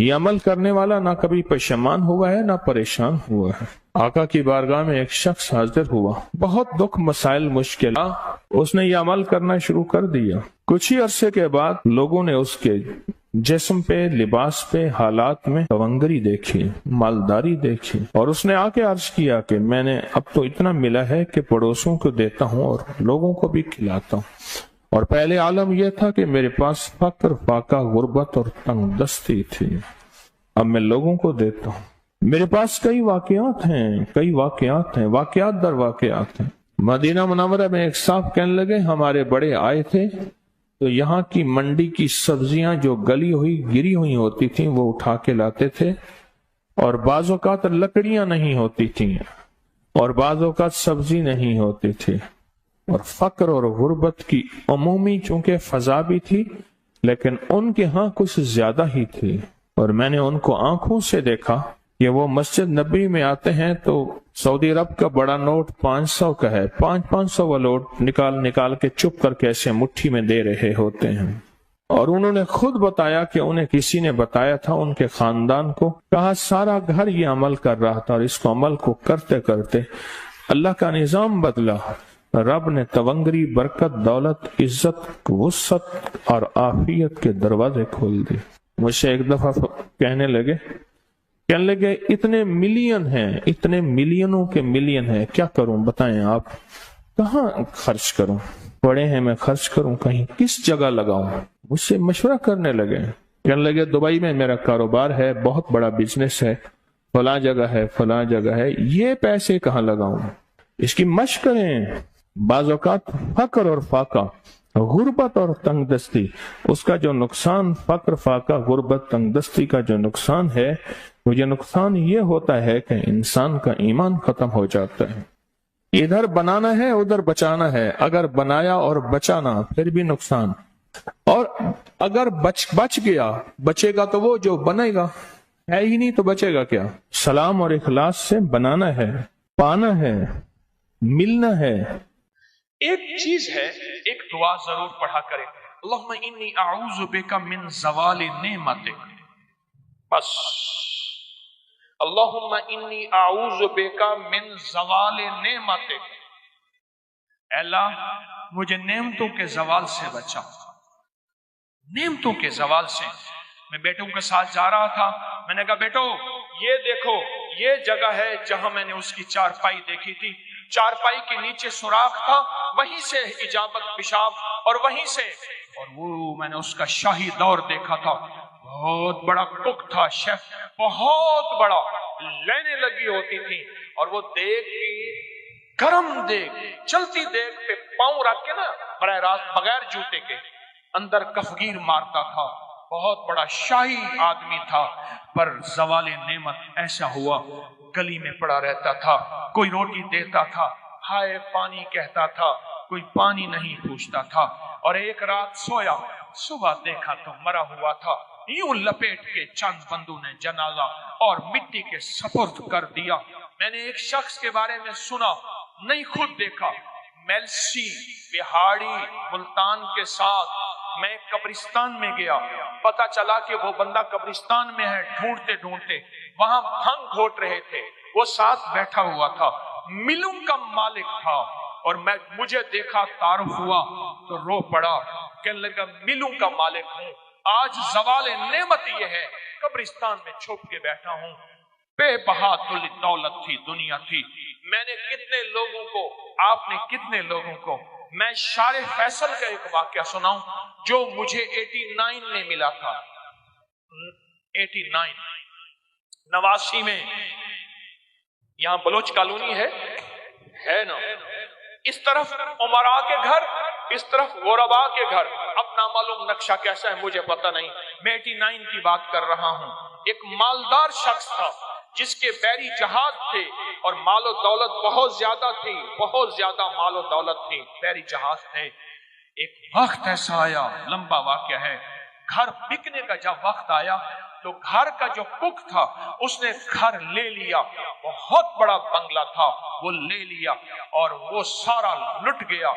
یہ عمل کرنے والا نہ کبھی پشیمان ہوا ہے نہ پریشان ہوا ہے۔ آقا کی بارگاہ میں ایک شخص حاضر ہوا، بہت دکھ مسائل مشکلات، اس نے یہ عمل کرنا شروع کر دیا۔ کچھ ہی عرصے کے بعد لوگوں نے اس کے جسم پہ، لباس پہ، حالات میں تونگری دیکھی، مالداری دیکھی، اور اس نے آ کے عرض کیا کہ میں نے اب تو اتنا ملا ہے کہ پڑوسوں کو دیتا ہوں اور لوگوں کو بھی کھلاتا ہوں، اور پہلے عالم یہ تھا کہ میرے پاس فقر، فاقہ، غربت اور تنگ دستی تھی، اب میں لوگوں کو دیتا ہوں۔ میرے پاس کئی واقعات ہیں، واقعات در واقعات ہیں۔ مدینہ منورہ میں ایک صاحب کہنے لگے ہمارے بڑے آئے تھے تو یہاں کی منڈی کی سبزیاں جو گری ہوئی ہوتی تھیں وہ اٹھا کے لاتے تھے، اور بعض اوقات لکڑیاں نہیں ہوتی تھیں اور بعض اوقات سبزی نہیں ہوتی تھی، اور فقر اور غربت کی عمومی چونکہ فضا بھی تھی لیکن ان کے ہاں کچھ زیادہ ہی تھی، اور میں نے ان کو آنکھوں سے دیکھا کہ وہ مسجد نبی میں آتے ہیں تو سعودی عرب کا بڑا نوٹ 500 کا ہے، 500 وہ نوٹ نکال کے چپ کر کے ایسے مٹھی میں دے رہے ہوتے ہیں، اور انہوں نے خود بتایا کہ انہیں کسی نے بتایا تھا ان کے خاندان کو، کہا سارا گھر یہ عمل کر رہا تھا، اور اس کو عمل کو کرتے کرتے اللہ کا نظام بدلا، رب نے تونگری، برکت، دولت، عزت، وسعت اور عافیت کے دروازے کھول دیے۔ مجھ سے ایک دفعہ کہنے لگے اتنے ملین ہیں، اتنے ملینوں کے ملین ہیں، کیا کروں بتائیں آپ، کہاں خرچ کروں، پڑے ہیں میں خرچ کروں، کہیں کس جگہ لگاؤں؟ مجھ سے مشورہ کرنے لگے، کہنے لگے دبئی میں میرا کاروبار ہے، بہت بڑا بزنس ہے، فلاں جگہ ہے، یہ پیسے کہاں لگاؤں؟ اس کی مشق کریں۔ بعض اوقات فقر اور فاقہ، غربت اور تنگ دستی، اس کا جو نقصان، فقر، فاقہ، غربت، تنگ دستی کا جو نقصان ہے، وہ یہ نقصان یہ ہوتا ہے کہ انسان کا ایمان ختم ہو جاتا ہے۔ ادھر بنانا ہے ادھر بچانا ہے، اگر بنایا اور بچانا پھر بھی نقصان، اور اگر بچ گیا، بچے گا تو وہ جو بنے گا، ہے ہی نہیں تو بچے گا کیا؟ سلام اور اخلاص سے بنانا ہے، پانا ہے، ملنا ہے۔ ایک چیز ہے، ایک دعا ضرور پڑھا کریں، اللہم انی اعوذ بک من زوال نعمتک، بس اللہم انی اعوذ بک من زوال نعمتک، اے اللہ مجھے نعمتوں کے زوال سے بچا، نعمتوں کے زوال سے۔ میں بیٹوں کے ساتھ جا رہا تھا، میں نے کہا بیٹو یہ دیکھو، یہ جگہ ہے جہاں میں نے اس کی چارپائی دیکھی تھی، چارپائی کے نیچے سوراخ تھا، وہیں سے اجابت پیشاب، اور وہیں سے، اور وہ میں نے اس کا شاہی دور دیکھا تھا، بہت بڑا کک تھا، شیف، بہت بڑا، لینے لگی ہوتی تھی، اور وہ دیکھ گرم دیکھ، چلتی دیکھ پہ پاؤں رکھ کے نا براہ راست بغیر جوتے کے اندر کفگیر مارتا تھا، بہت بڑا شاہی آدمی تھا، پر زوال نعمت ایسا ہوا، گلی میں پڑا رہتا تھا، کوئی روٹی دیتا تھا، ہائے پانی کہتا تھا، کوئی پانی نہیں پوچھتا تھا، اور ایک رات سویا، صبح دیکھا تو مرا ہوا تھا، یوں لپیٹ کے چند بندوں نے جنازہ اور مٹی کے سپرد کر دیا۔ میں نے ایک شخص کے بارے میں سنا، نہیں خود دیکھا، میلسی بہاڑی ملتان کے ساتھ میں قبرستان میں گیا، پتا چلا کہ وہ بندہ قبرستان میں ہے، ڈھونڈتے ڈھونڈتے وہاں بھنگ گھوٹ رہے تھے، وہ ساتھ بیٹھا ہوا تھا، ملوں کا مالک تھا، اور مجھے دیکھا، تعارف ہوا تو رو پڑا، کہنے لگا ملوں کا مالک ہوں، آج زوال نعمت یہ ہے، قبرستان میں چھپ کے بیٹھا ہوں، بے بہا دولت تھی، دنیا تھی، میں نے کتنے لوگوں کو، آپ نے کتنے لوگوں کو، میں شارع فیصل کا ایک واقعہ سناؤں جو مجھے 89 میں ملا تھا، 89 نواسی میں، یہاں بلوچ کالونی ہے نا، اس طرف عمراء کے گھر، اس طرف غرباء کے گھر، اب نامعلوم نقشہ کیسا ہے مجھے پتہ نہیں، میں 89 کی بات کر رہا ہوں۔ ایک مالدار شخص تھا جس کے بحری جہاز تھے اور مال و دولت بہت زیادہ تھی، بہت زیادہ مال و دولت تھی، بحری جہاز تھے۔ ایک وقت ایسا آیا، لمبا واقعہ ہے، گھر بکنے کا جب وقت آیا تو گھر کا جو کک تھا اس نے گھر لے لیا، بہت بڑا بنگلہ تھا، وہ لے لیا اور وہ سارا لٹ گیا۔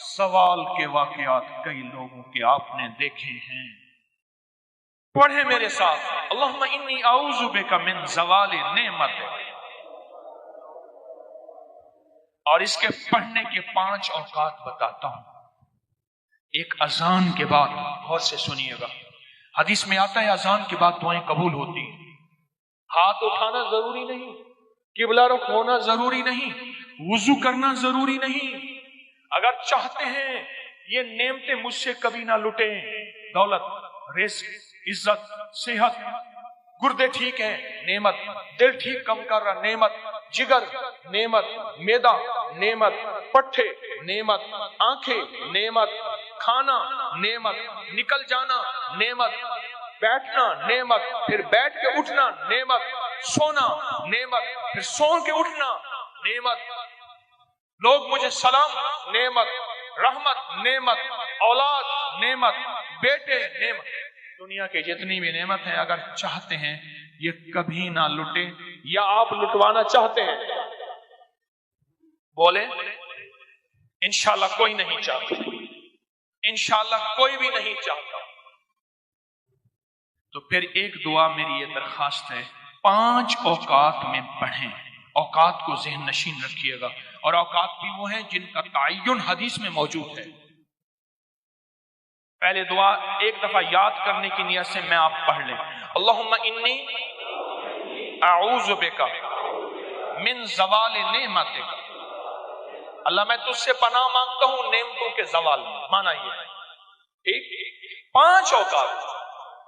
سوال کے واقعات کئی لوگوں کے آپ نے دیکھے ہیں، پڑھے میرے ساتھ، اللہم انی اعوذ بک من زوال نعمت. اور اس کے پڑھنے کے 5 اوقات بتاتا ہوں. ایک اذان کے بعد، غور سے سنیے گا، حدیث میں آتا ہے اذان کے بعد دعائیں قبول ہوتی ہیں. ہاتھ اٹھانا ضروری نہیں، قبلہ رخ ہونا ضروری نہیں، وضو کرنا ضروری نہیں. اگر چاہتے ہیں یہ نعمتیں مجھ سے کبھی نہ لٹیں، دولت، رزق، عزت، صحت، گردے ٹھیک ہیں نعمت، دل ٹھیک کم کر رہا نعمت، جگر نعمت، میدا نعمت، پٹھے نعمت، آنکھیں نعمت، کھانا نعمت، نکل جانا نعمت، بیٹھنا نعمت، پھر بیٹھ کے اٹھنا نعمت، سونا نعمت، پھر سو کے اٹھنا نعمت، لوگ مجھے سلام نعمت، رحمت نعمت، اولاد نعمت، بیٹے نعمت. دنیا کے جتنی بھی نعمت ہیں اگر چاہتے ہیں یہ کبھی نہ لٹے، یا آپ لٹوانا چاہتے ہیں؟ بولے انشاءاللہ کوئی نہیں چاہتا، انشاءاللہ کوئی بھی نہیں چاہتا. تو پھر ایک دعا میری یہ درخواست ہے، 5 اوقات میں پڑھیں. اوقات کو ذہن نشین رکھیے گا، اور اوقات بھی وہ ہیں جن کا تعین حدیث میں موجود ہے. پہلے دعا ایک دفعہ یاد کرنے کی نیت سے میں آپ پڑھ لیں. اللہم انی اعوذ بک من زوال نعمتک. اللہ میں تجھ سے پناہ مانگتا ہوں نعمتوں کے زوال میں. مانا یہ ٹھیک. 5 اوقات.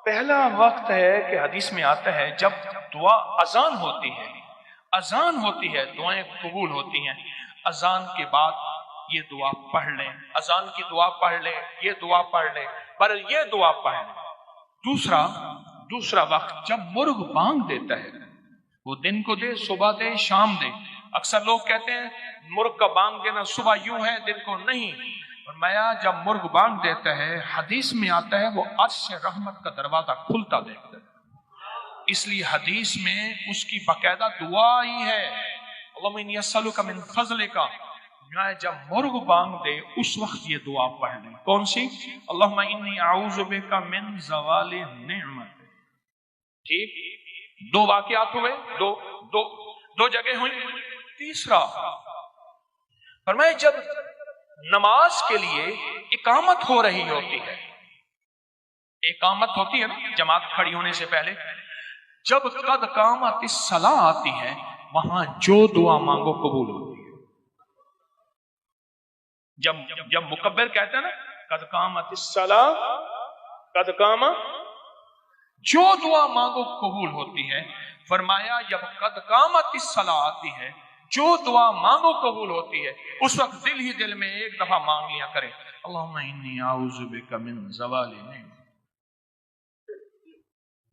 پہلا وقت ہے کہ حدیث میں آتا ہے جب دعا اذان ہوتی ہے، اذان ہوتی ہے دعائیں قبول ہوتی ہیں. اذان کے بعد یہ دعا پڑھ لیں، اذان کی دعا پڑھ لیں، یہ دعا پڑھ لیں، پر یہ دعا پڑھ لیں. دوسرا وقت جب مرغ بانگ دیتا ہے، وہ دن کو دے، صبح دے، شام دے. اکثر لوگ کہتے ہیں مرغ کا بانگ دینا صبح یوں ہے دن کو نہیں. فرمایا جب مرغ بانگ دیتا ہے، حدیث میں آتا ہے وہ عرش سے رحمت کا دروازہ کھلتا دیکھتا ہے. اس لیے حدیث میں اس کی باقاعدہ دعا ہی ہے، اللہم انی اسألک من فضلک. جب مرغ بانگ دے اس وقت یہ دعا پڑھ لیں. کون سی؟ اللہم انی اعوذ بک من زوال نعمت. ٹھیک. 2 واقعات ہوئے، دو جگہ ہوئی. تیسرا فرمائے جب نماز کے لیے اقامت ہو رہی ہوتی ہے، اقامت ہوتی ہے نا جماعت کھڑی ہونے سے پہلے، جب قد قامت الصلاۃ آتی ہے وہاں جو دعا مانگو قبول ہوتی ہے. جب مکبر کہتے ہیں نا قد قامت الصلاۃ، قد قامت، جو دعا مانگو قبول ہوتی ہے. فرمایا جب قد قامت الصلاۃ آتی ہے، جو دعا مانگو قبول ہوتی ہے، اس وقت دل ہی دل میں ایک دفعہ مانگ لیا کرے اللہم انی اعوذ بک من زوال نعمت.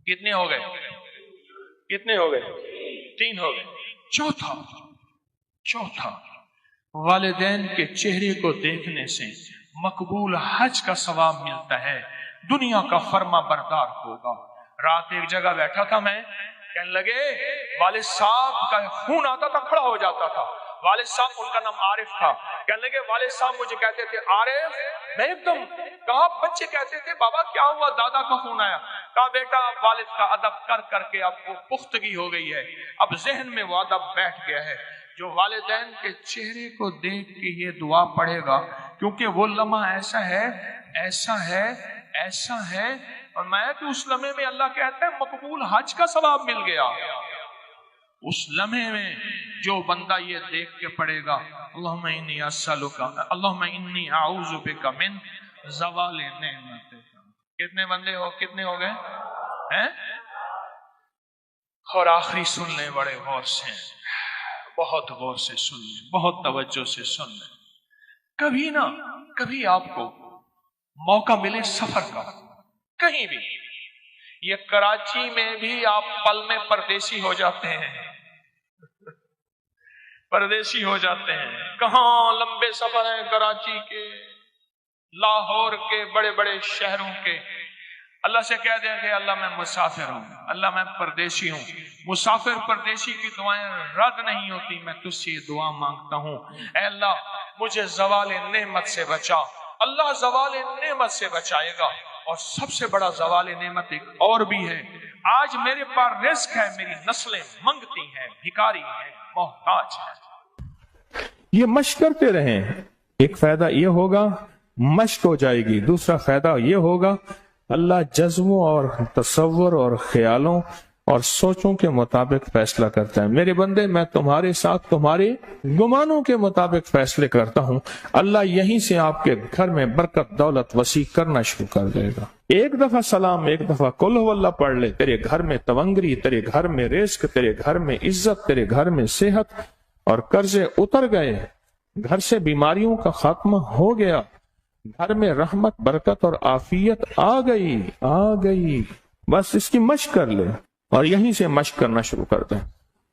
کتنے ہو گئے؟ کتنے ہو گئے؟ 3 ہو گئے. چوتھا والدین کے چہرے کو دیکھنے سے مقبول حج کا ثواب ملتا ہے، دنیا کا فرما بردار ہوگا. رات ایک جگہ بیٹھا تھا میں، کہنے لگے والد صاحب کا خون آتا تھا، کھڑا ہو جاتا تھا. والد صاحب، ان کا نام عارف تھا، کہنے لگے والد صاحب مجھے کہتے تھے عارف. میں ایک دم کہا، بچے کہتے تھے بابا کیا ہوا؟ دادا کا خون آیا. کہا بیٹا والد کا ادب کر کر کے اب وہ پختگی ہو گئی ہے، اب ذہن میں وہ ادب بیٹھ گیا ہے. جو والدین کے چہرے کو دیکھ کے یہ دعا پڑھے گا، کیونکہ وہ لمحہ ایسا ہے ایسا ہے ایسا ہے، اور میں کہ اس لمحے میں اللہ کہتا ہے مقبول حج کا ثواب مل گیا. اس لمحے میں جو بندہ یہ دیکھ کے پڑھے گا اللہم انی اسألک، اللہم انی اعوذ بک من زوال نعمتک. کتنے بندے ہو؟ کتنے ہو گئے ہیں؟ اور آخری سن لیں بڑے غور سے، بہت غور سے سن لیں، بہت توجہ سے سن لیں. کبھی نہ کبھی آپ کو موقع ملے سفر کا، کہیں بھی، یہ کراچی میں بھی آپ پل میں پردیسی ہو جاتے ہیں، پردیسی ہو جاتے ہیں. کہاں لمبے سفر ہیں کراچی کے، لاہور کے، بڑے بڑے شہروں کے. اللہ سے کہہ دیں کہ اللہ میں مسافر ہوں، اللہ میں پردیسی ہوں. مسافر پردیسی کی دعائیں رد نہیں ہوتی. میں تجھ سے یہ دعا مانگتا ہوں، اے اللہ مجھے زوال نعمت سے بچا. اللہ زوال نعمت سے بچائے گا. اور سب سے بڑا زوال نعمت ایک اور بھی ہے، آج میرے پاس رزق ہے، میری نسلیں منگتی ہیں، بھکاری ہیں، محتاج ہیں۔ یہ مشق کرتے رہیں، ایک فائدہ یہ ہوگا مشق ہو جائے گی، دوسرا فائدہ یہ ہوگا اللہ جذبوں اور تصور اور خیالوں اور سوچوں کے مطابق فیصلہ کرتا ہے۔ میرے بندے، میں تمہارے ساتھ تمہارے گمانوں کے مطابق فیصلے کرتا ہوں۔ اللہ یہیں سے آپ کے گھر میں برکت دولت وسیع کرنا شروع کر دے گا۔ ایک دفعہ سلام، ایک دفعہ قل ہو اللہ پڑھ لے، تیرے گھر میں تونگری، تیرے گھر میں رزق، تیرے گھر میں عزت، تیرے گھر میں صحت اور قرضے اتر گئے، گھر سے بیماریوں کا خاتمہ ہو گیا، گھر میں رحمت برکت اور عافیت آ گئی۔ بس اس کی مشق کر لے اور یہیں سے مشق کرنا شروع کر دیں،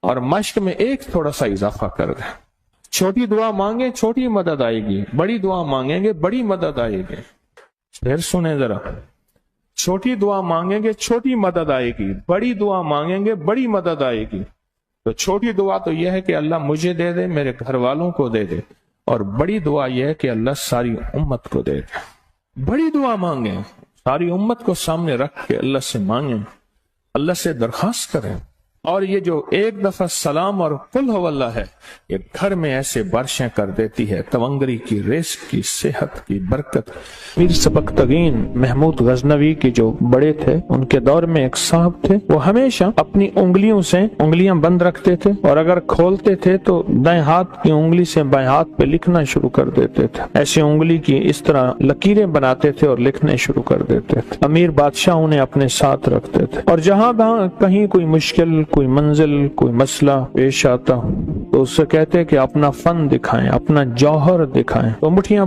اور مشق میں ایک تھوڑا سا اضافہ کر دیں۔ چھوٹی دعا مانگیں، چھوٹی مدد آئے گی، بڑی دعا مانگیں گے، بڑی مدد آئے گی۔ پھر سنیں ذرا، چھوٹی دعا مانگیں گے، چھوٹی مدد آئے گی، بڑی دعا مانگیں گے، بڑی مدد آئے گی۔ تو چھوٹی دعا تو یہ ہے کہ اللہ مجھے دے دے، میرے گھر والوں کو دے دے، اور بڑی دعا یہ ہے کہ اللہ ساری امت کو دے دے۔ بڑی دعا مانگیں، ساری امت کو سامنے رکھ کے اللہ سے مانگیں، اللہ سے درخواست کریں۔ اور یہ جو ایک دفعہ سلام اور قل ہو اللہ ہے، یہ گھر میں ایسے بارشیں کر دیتی ہے، تونگری کی، رزق کی، صحت کی، برکت۔ میر سبکتگین محمود غزنوی کے جو بڑے تھے، ان کے دور میں ایک صاحب تھے، وہ ہمیشہ اپنی انگلیوں سے انگلیاں بند رکھتے تھے، اور اگر کھولتے تھے تو دائیں ہاتھ کی انگلی سے بائیں ہاتھ پہ لکھنا شروع کر دیتے تھے۔ ایسے انگلی کی اس طرح لکیریں بناتے تھے اور لکھنے شروع کر دیتے تھے۔ امیر بادشاہ انہیں اپنے ساتھ رکھتے تھے، اور جہاں کہیں کوئی مشکل، کوئی منزل، کوئی مسئلہ پیش آتا تو اس سے کہتے کہ اپنا فن دکھائیں، اپنا جوہر دکھائیں۔ وہ مٹھیاں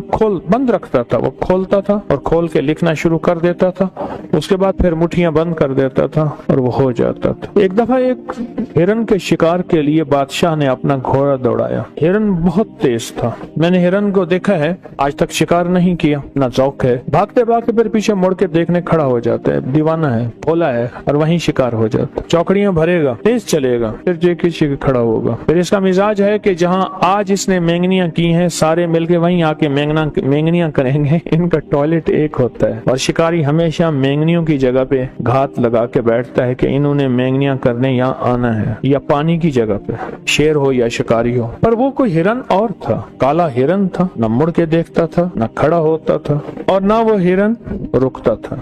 بند رکھتا تھا، وہ کھولتا تھا اور کھول کے لکھنا شروع کر دیتا تھا، اس کے بعد پھر مٹھیاں بند کر دیتا تھا اور وہ ہو جاتا تھا۔ ایک دفعہ ایک ہرن کے شکار کے لیے بادشاہ نے اپنا گھوڑا دوڑایا۔ ہرن بہت تیز تھا، میں نے ہرن کو دیکھا ہے، آج تک شکار نہیں کیا، نہ ذوق ہے، بھاگتے بھاگتے پھر پیچھے مڑ کے دیکھنے کھڑا ہو جاتا ہے، دیوانہ ہے، بھولا ہے، اور وہیں شکار ہو جاتا ہے۔ چوکڑیاں بھرے گا، تیز چلے گا، پھر جے کسی کے کھڑا ہوگا۔ پھر اس کا مزاج ہے کہ جہاں آج اس نے مینگنیاں کی ہیں، سارے مل کے وہیں آ کے مینگنیاں کریں گے۔ ان کا ٹوائلٹ ایک ہوتا ہے، اور شکاری ہمیشہ مینگنیوں کی جگہ پہ گھات لگا کے بیٹھتا ہے کہ انہوں نے مینگنیاں کرنے یہاں آنا ہے، یا پانی کی جگہ پہ، شیر ہو یا شکاری ہو۔ پر وہ کوئی ہرن اور تھا، کالا ہرن تھا، نہ مڑ کے دیکھتا تھا، نہ کھڑا ہوتا تھا، اور نہ وہ ہرن رکتا تھا۔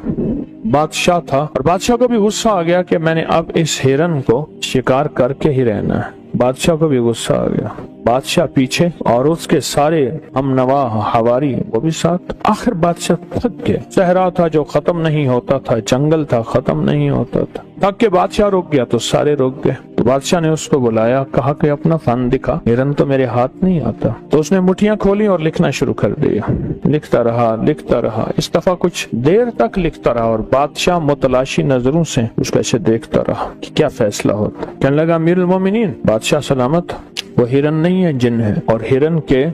بادشاہ تھا، اور بادشاہ کو بھی غصہ آ گیا کہ میں نے اب اس ہرن کو شکار کر کے ہی رہنا ہے۔ بادشاہ کو بھی غصہ آ گیا، بادشاہ پیچھے اور اس کے سارے ہم نوا حواری وہ بھی ساتھ۔ آخر بادشاہ تھک گیا، صحرا تھا جو ختم نہیں ہوتا تھا، جنگل تھا ختم نہیں ہوتا تھا، تھک کے بادشاہ رک گیا تو سارے رک گئے۔ تو بادشاہ نے اس کو بلایا، کہا کہ اپنا فن دکھا، ہرن تو میرے ہاتھ نہیں آتا۔ تو اس نے مٹھیاں کھولی اور لکھنا شروع کر دیا، لکھتا رہا، اس دفعہ کچھ دیر تک لکھتا رہا، اور بادشاہ متلاشی نظروں سے اس کو ایسے دیکھتا رہا کہ کیا فیصلہ ہوتا۔ کہنے لگا، امیر المومنین، بادشاہ سلامت، وہ ہرن نہیں ہے، جن ہے، اور ہرن کے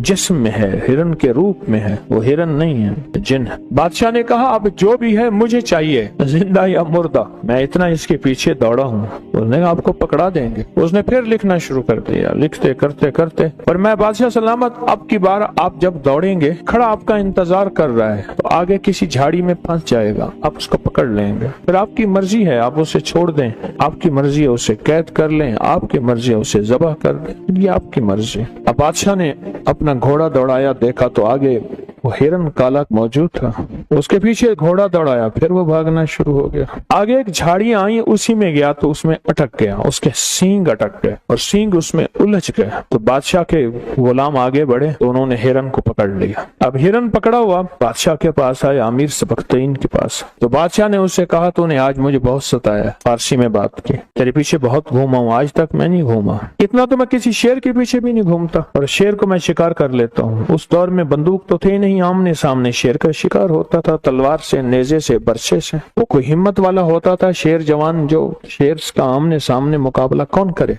جسم میں ہے، ہرن کے روپ میں ہے، وہ ہرن نہیں ہے، جن ہے۔ بادشاہ نے کہا، اب جو بھی ہے مجھے چاہیے، زندہ یا مردہ، میں اتنا اس کے پیچھے دوڑا ہوں۔ اس نے کہا، آپ کو پکڑا دیں گے۔ اس نے پھر لکھنا شروع کر دیا، لکھتے کرتے، پر میں بادشاہ سلامت، اب کی بار آپ جب دوڑیں گے، کھڑا آپ کا انتظار کر رہا ہے، تو آگے کسی جھاڑی میں پھنس جائے گا، آپ اس کو پکڑ لیں گے، پھر آپ کی مرضی ہے، آپ اسے چھوڑ دیں، آپ کی مرضی ہے اسے قید کر لیں، آپ کی مرضی ہے اسے ذبح کر دیں، یہ آپ کی مرضی۔ اب بادشاہ نے اپنا گھوڑا دوڑایا، دیکھا تو آگے وہ ہرن کالا موجود تھا، اس کے پیچھے گھوڑا دوڑایا، پھر وہ بھاگنا شروع ہو گیا۔ آگے ایک جھاڑی آئی، اسی میں گیا تو اس میں اٹک گیا، اس کے سینگ اٹک گئے اور سینگ اس میں الجھ گئے۔ تو بادشاہ کے غلام آگے بڑھے تو انہوں نے ہرن کو پکڑ لیا۔ اب ہرن پکڑا ہوا بادشاہ کے پاس آیا، امیر سبکتگین کے پاس۔ تو بادشاہ نے اس سے کہا، تو نے آج مجھے بہت ستایا، فارسی میں بات کی، تیرے پیچھے بہت گھوما ہوں، آج تک میں نہیں گھوما اتنا، تو میں کسی شیر کے پیچھے بھی نہیں گھومتا، اور شیر کو میں شکار کر لیتا ہوں۔ اس دور میں بندوق تو تھے نہیں، آمنے سامنے شیر کا شکار ہوتا تھا، تلوار سے، نیزے سے، برچے سے۔ وہ کوئی ہمت والا ہوتا تھا شیر جوان، جو شیر کا آمنے سامنے مقابلہ کون کرے۔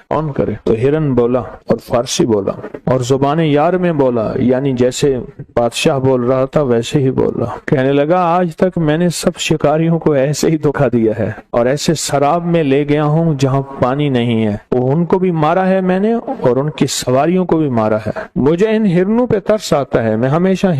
تو ہرن بولا اور فارسی بولا اور زبان یار میں بولا، یعنی جیسے بادشاہ بول رہا تھا ویسے ہی بولا۔ کہنے لگا، آج تک میں نے سب شکاریوں کو ایسے ہی دھوکا دیا ہے، اور ایسے سراب میں لے گیا ہوں جہاں پانی نہیں ہے، ان کو بھی مارا ہے میں نے، اور ان کی سواریوں کو بھی مارا ہے۔ مجھے ان ہرنوں پہ ترس آتا ہے، میں ہمیشہ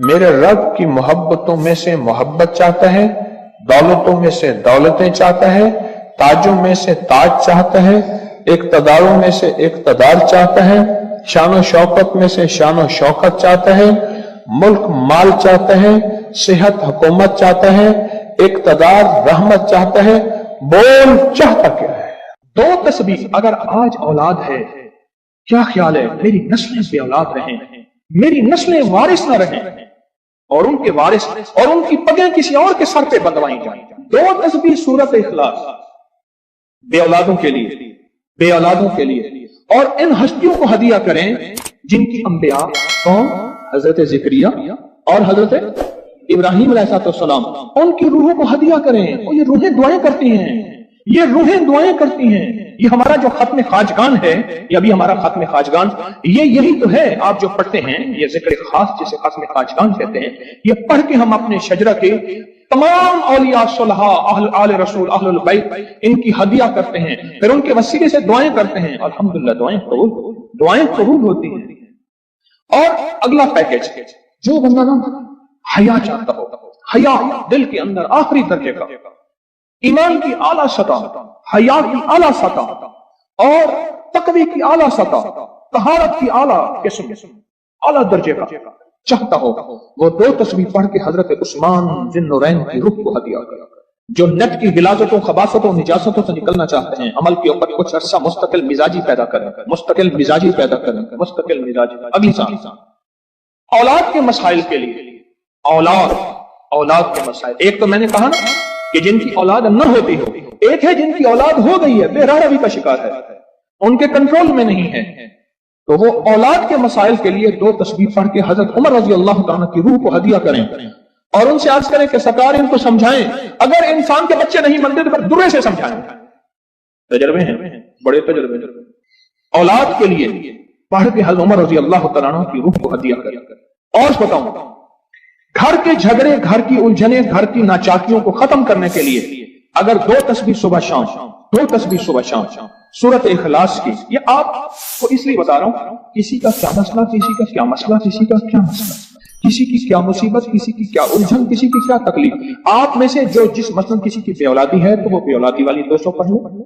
میرے رب کی محبتوں میں سے محبت چاہتا ہے، دولتوں میں سے دولتیں چاہتا ہے، تاجوں میں سے تاج چاہتا ہے، اقتداروں میں سے اقتدار چاہتا ہے، شان و شوکت میں سے شان و شوکت چاہتا ہے، ملک مال چاہتا ہے، صحت حکومت چاہتا ہے، اقتدار رحمت چاہتا ہے۔ بول چاہتا کیا ہے؟ دو تسبیح اگر آج اولاد ہے، کیا خیال ہے میری نسلیں بے اولاد رہیں، میری نسلیں وارث نہ رہیں، اور ان کے وارث اور ان کی پگیں کسی اور کے سر پہ بندوائی جائیں۔ دو تسبیح سورت اخلاص بے اولادوں کے لیے، بے اولادوں کے لیے، اور ان ہستیوں کو ہدیہ کریں جن کی انبیاء کون؟ حضرت زکریا اور حضرت ابراہیم علیہ السلام، ان کی روحوں کو ہدیہ کریں۔ اور یہ روحیں دعائیں کرتی ہیں، یہ روحیں دعائیں کرتی ہیں۔ یہ ہمارا جو ختم خواجگان ہے، یہ ابھی ہمارا ختم خواجگان، یہ یہی تو ہے آپ جو پڑھتے ہیں، یہ ذکر خاص جسے ختم خواجگان کہتے ہیں، یہ پڑھ کے ہم اپنے شجرہ کے تمام اولیاء صلحاء، اہل آل رسول، اہل البیت، ان کی ہدیہ کرتے ہیں، پھر ان کے وسیلے سے دعائیں کرتے ہیں۔ الحمدللہ دعائیں قبول ہوتی ہیں۔ اور اگلا پیکج، جو بندہ نا حیا چاہتا ہو، حیا دل کے اندر آخری درجے کا، ایمان کی اعلیٰ سطح، حیا کی اعلیٰ سطح، اور تقوی کی اعلیٰ سطح، طہارت کی اعلیٰ قسم، اعلیٰ درجے کا چاہتا ہو، وہ دو تسبیح پڑھ کے حضرت عثمان ذی النورین کی روح کو ہدیہ کرے۔ جو نیٹ کی غلاظتوں، خباثتوں، نجاستوں سے نکلنا چاہتے ہیں، عمل کے اوپر کچھ عرصہ مستقل مزاجی پیدا کریں، مستقل مزاجی پیدا کریں، مستقل مزاجی۔ اگلی سال اولاد کے مسائل کے لیے، اولاد کے مسائل، ایک تو میں نے کہا نا کہ جن کی اولاد نہ ہوتی ہو، ایک ہے جن کی اولاد ہو گئی ہے، بے راہ روی کا شکار ہے، ان کے کنٹرول میں نہیں ہے، تو وہ اولاد کے مسائل کے لیے دو تسبیح پڑھ کے حضرت عمر رضی اللہ تعالیٰ کی روح کو ہدیہ کریں، اور ان سے عرض کریں کہ سرکار ان کو سمجھائیں، اگر انسان کے بچے نہیں بنتے تو پھر درے سے سمجھائیں۔ تجربے ہیں، بڑے تجربے۔ اولاد کے لیے پڑھ کے حضرت عمر رضی اللہ تعالیٰ کی روح کو ہدیہ کریں۔ اور بتاؤں، گھر کے جھگڑے، گھر کی الجھنیں، گھر کی ناچاکیوں کو ختم کرنے کے لیے اگر دو تسبیح صبح شام، دو تسبیح صبح شام سورت اخلاص کی، یہ آپ کو اس لیے بتا رہا ہوں، کسی کا کیا مسئلہ، کسی کا کیا مسئلہ، کسی کا کیا مسئلہ، کسی کی کیا مصیبت، کسی کی کیا الجھن، کسی کی کیا تکلیف، آپ میں سے جو جس مثلاً کسی کی بے اولادی ہے تو وہ بے اولادی والی 200 پڑھ لیں،